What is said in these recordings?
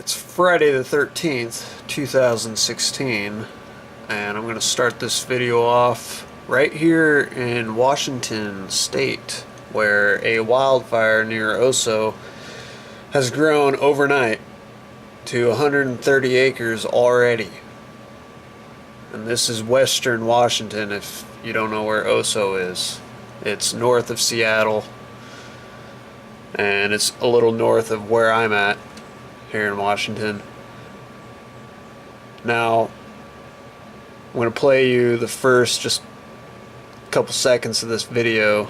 It's Friday the 13th, 2016, and I'm going to start this video off right here in Washington State, where a wildfire near Oso has grown overnight to 130 acres already. And this is western Washington, if you don't know where Oso is. It's north of Seattle, and it's a little north of where I'm at here in Washington. Now, I'm going to play you the first just couple seconds of this video,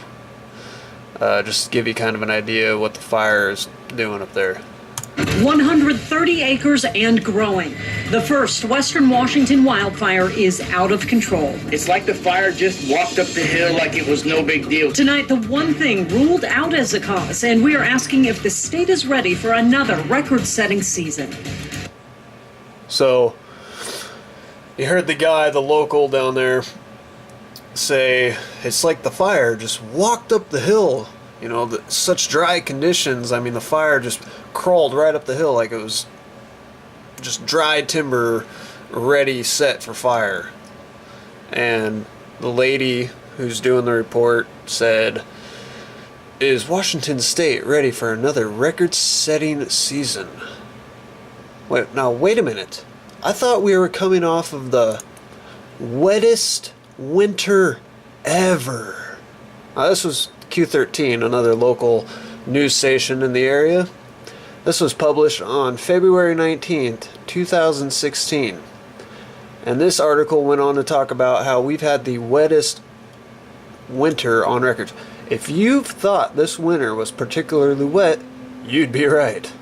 just to give you kind of an idea of what the fire is doing up there. 130 acres and growing. The first Western Washington wildfire is out of control. It's like the fire just walked up the hill like it was no big deal. Tonight, the one thing ruled out as a cause, and we are asking if the state is ready for another record-setting season. So, you heard the guy, the local down there, say it's like the fire just walked up the hill. You know, such dry conditions. I mean, the fire just crawled right up the hill like it was just dry timber ready, set for fire. And the lady who's doing the report said, "Is Washington State ready for another record-setting season?" Wait a minute. I thought we were coming off of the wettest winter ever. Now, this was Q13, another local news station in the area. This was published on February 19th, 2016. And this article went on to talk about how we've had the wettest winter on record. If you've thought this winter was particularly wet, you'd be right.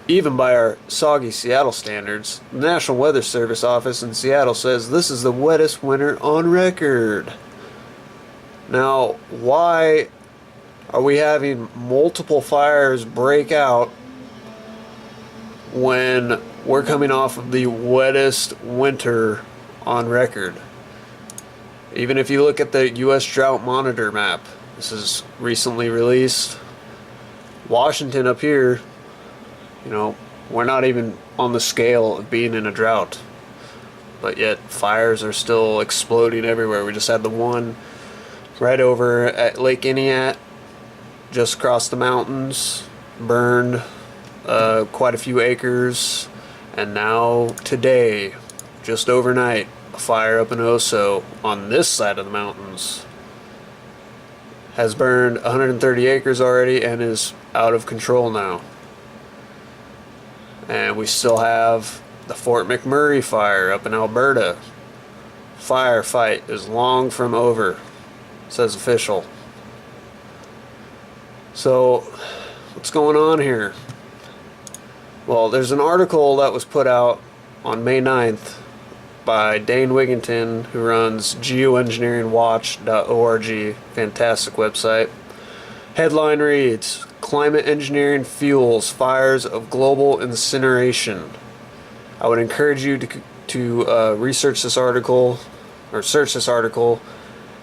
Even by our soggy Seattle standards, the National Weather Service office in Seattle says this is the wettest winter on record. Now, why are we having multiple fires break out when we're coming off of the wettest winter on record? Even if you look at the U.S. Drought Monitor map, this is recently released. Washington up here, you know, we're not even on the scale of being in a drought. But yet, fires are still exploding everywhere. We just had the one right over at Lake Iniat, just across the mountains, burned quite a few acres. And now today, just overnight, a fire up in Oso on this side of the mountains has burned 130 acres already and is out of control now. And we still have the Fort McMurray fire up in Alberta. Firefight is long from over, says official. So, what's going on here? Well, there's an article that was put out on May 9th by Dane Wigginton, who runs geoengineeringwatch.org, fantastic website. Headline reads, "Climate Engineering Fuels Fires of Global Incineration." I would encourage you to research this article, or search this article,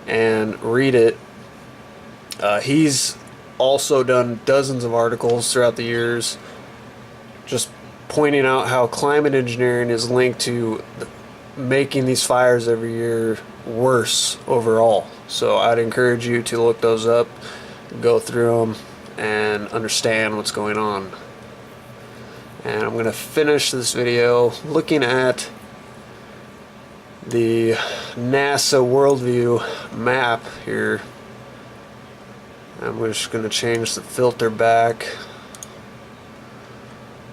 and read it. He's also done dozens of articles throughout the years just pointing out how climate engineering is linked to making these fires every year worse overall. So I'd encourage you to look those up, go through them, and understand what's going on. And I'm going to finish this video looking at the NASA Worldview map here. I'm just going to change the filter back.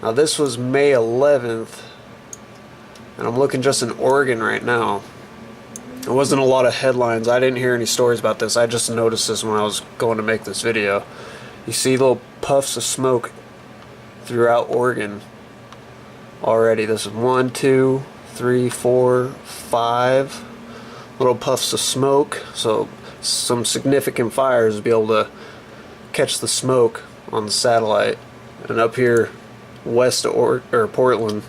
Now this was May 11th, and I'm looking just in Oregon right now. There wasn't a lot of headlines. I didn't hear any stories about this. I just noticed this when I was going to make this video. You see little puffs of smoke throughout Oregon already. This is 1, 2, 3, 4, 5 little puffs of smoke. So some significant fires will be able to catch the smoke on the satellite. And up here west of Portland,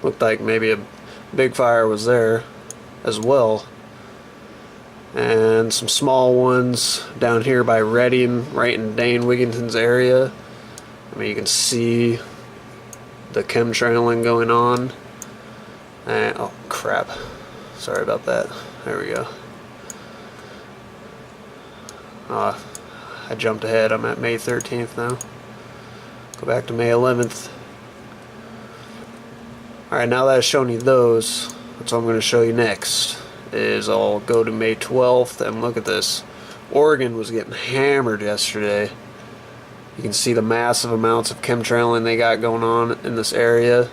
looked like maybe a big fire was there as well. And some small ones down here by Redding, right in Dane Wigginton's area. I mean, you can see the chemtrailing going on. And, oh crap, sorry about that. There we go. I jumped ahead. I'm at May 13th now. Go back to May 11th. Alright, now that I've shown you those, that's what I'm going to show you next. Is I'll go to May 12th and look at this. Oregon was getting hammered yesterday. You can see the massive amounts of chemtrailing they got going on in this area.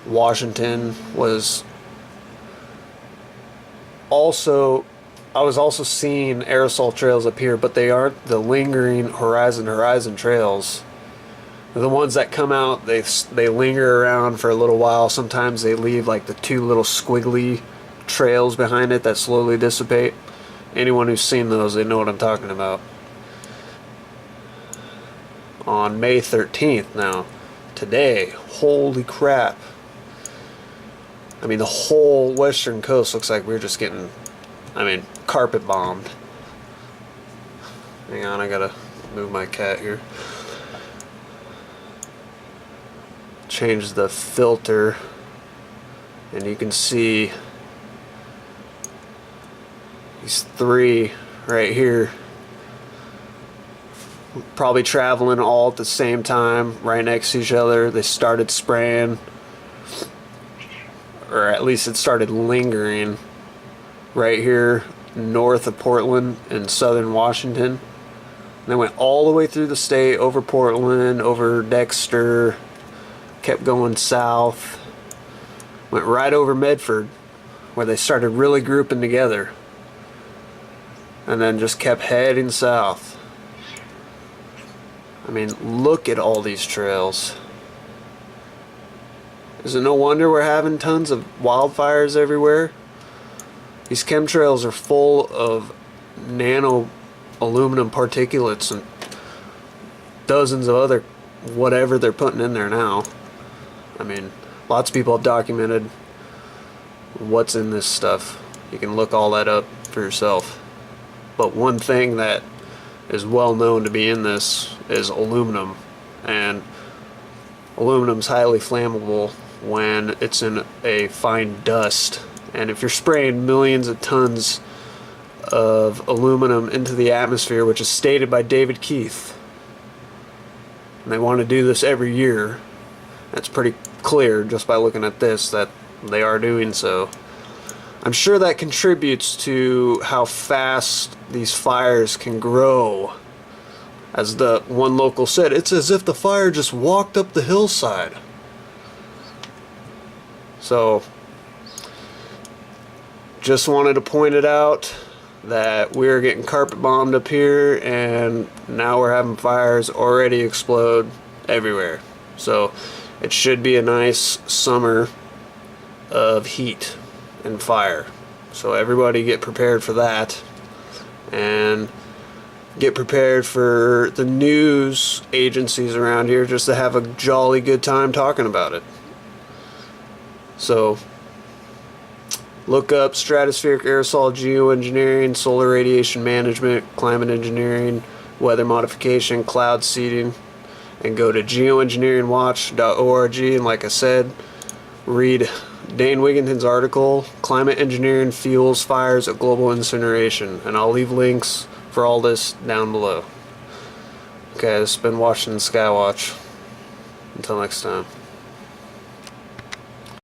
Washington was also, I was also seeing aerosol trails up here, but they aren't the lingering horizon trails. The ones that come out, they linger around for a little while. Sometimes they leave like the two little squiggly trails behind it that slowly dissipate. Anyone who's seen those, they know what I'm talking about. On May 13th now, today, holy crap. I mean, the whole western coast looks like we're just getting, carpet bombed. Hang on, I gotta move my cat here. Change the filter, and you can see these three right here probably traveling all at the same time, right next to each other. They started spraying, or at least it started lingering right here north of Portland in southern Washington. And they went all the way through the state, over Portland, over Dexter, kept going south, went right over Medford, where they started really grouping together, and then just kept heading south. I mean, look at all these trails. Is it no wonder we're having tons of wildfires everywhere? These chemtrails are full of nano aluminum particulates and dozens of other whatever they're putting in there now. I mean, lots of people have documented what's in this stuff. You can look all that up for yourself. But one thing that is well known to be in this is aluminum, and aluminum's highly flammable when it's in a fine dust. And if you're spraying millions of tons of aluminum into the atmosphere, which is stated by David Keith, and they want to do this every year, it's pretty clear just by looking at this that they are doing so. I'm sure that contributes to how fast these fires can grow. As the one local said, it's as if the fire just walked up the hillside. So, just wanted to point it out that we're getting carpet bombed up here, and now we're having fires already explode everywhere. So, it should be a nice summer of heat and fire. So everybody get prepared for that, and get prepared for the news agencies around here just to have a jolly good time talking about it. So look up stratospheric aerosol geoengineering, solar radiation management, climate engineering, weather modification, cloud seeding, and go to geoengineeringwatch.org, and like I said, read Dane Wigginton's article, Climate Engineering Fuels Fires of Global Incineration, and I'll leave links for all this down below. Okay, this has been Washington Skywatch. Until next time.